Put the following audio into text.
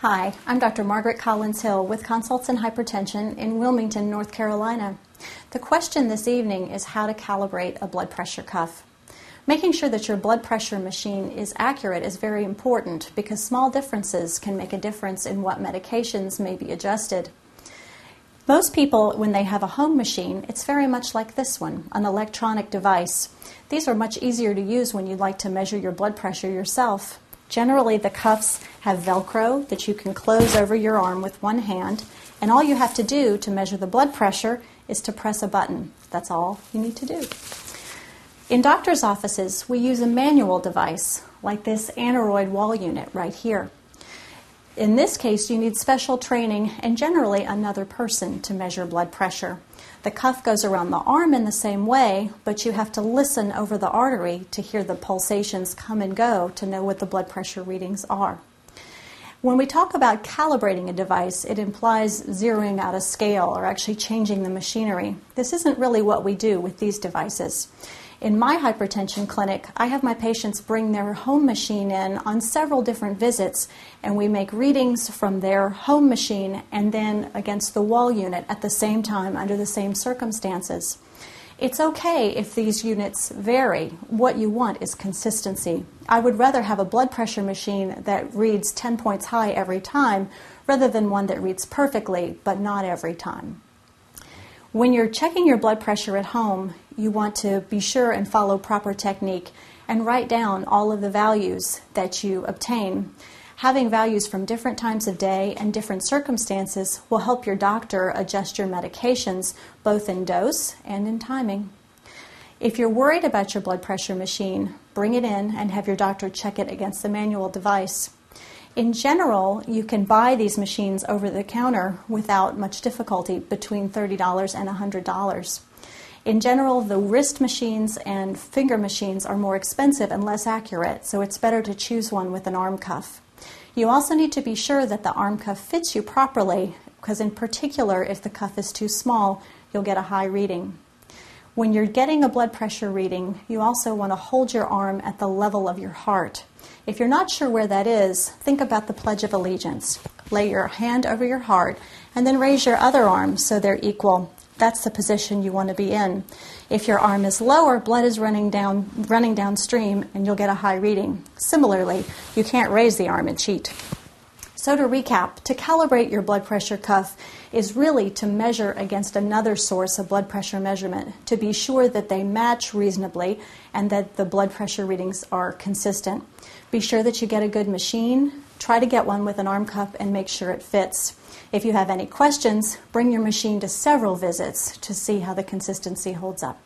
Hi, I'm Dr. Margaret Collins Hill with Consults in Hypertension in Wilmington, North Carolina. The question this evening is how to calibrate a blood pressure cuff. Making sure that your blood pressure machine is accurate is very important because small differences can make a difference in what medications may be adjusted. Most people, when they have a home machine, it's very much like this one, an electronic device. These are much easier to use when you'd like to measure your blood pressure yourself. Generally, the cuffs have Velcro that you can close over your arm with one hand, and all you have to do to measure the blood pressure is to press a button. That's all you need to do. In doctors' offices, we use a manual device, like this aneroid wall unit right here. In this case, you need special training and generally another person to measure blood pressure. The cuff goes around the arm in the same way, but you have to listen over the artery to hear the pulsations come and go to know what the blood pressure readings are. When we talk about calibrating a device, it implies zeroing out a scale or actually changing the machinery. This isn't really what we do with these devices. In my hypertension clinic, I have my patients bring their home machine in on several different visits, and we make readings from their home machine and then against the wall unit at the same time under the same circumstances. It's okay if these units vary. What you want is consistency. I would rather have a blood pressure machine that reads 10 points high every time rather than one that reads perfectly but not every time. When you're checking your blood pressure at home, you want to be sure and follow proper technique and write down all of the values that you obtain. Having values from different times of day and different circumstances will help your doctor adjust your medications both in dose and in timing. If you're worried about your blood pressure machine, bring it in and have your doctor check it against the manual device. In general, you can buy these machines over the counter without much difficulty, between $30 and $100. In general, the wrist machines and finger machines are more expensive and less accurate, so it's better to choose one with an arm cuff. You also need to be sure that the arm cuff fits you properly, because in particular, if the cuff is too small, you'll get a high reading. When you're getting a blood pressure reading, you also want to hold your arm at the level of your heart. If you're not sure where that is, think about the Pledge of Allegiance. Lay your hand over your heart and then raise your other arm so they're equal. That's the position you want to be in. If your arm is lower, blood is running downstream and you'll get a high reading. Similarly, you can't raise the arm and cheat. So to recap, to calibrate your blood pressure cuff is really to measure against another source of blood pressure measurement to be sure that they match reasonably and that the blood pressure readings are consistent. Be sure that you get a good machine. Try to get one with an arm cuff and make sure it fits. If you have any questions, bring your machine to several visits to see how the consistency holds up.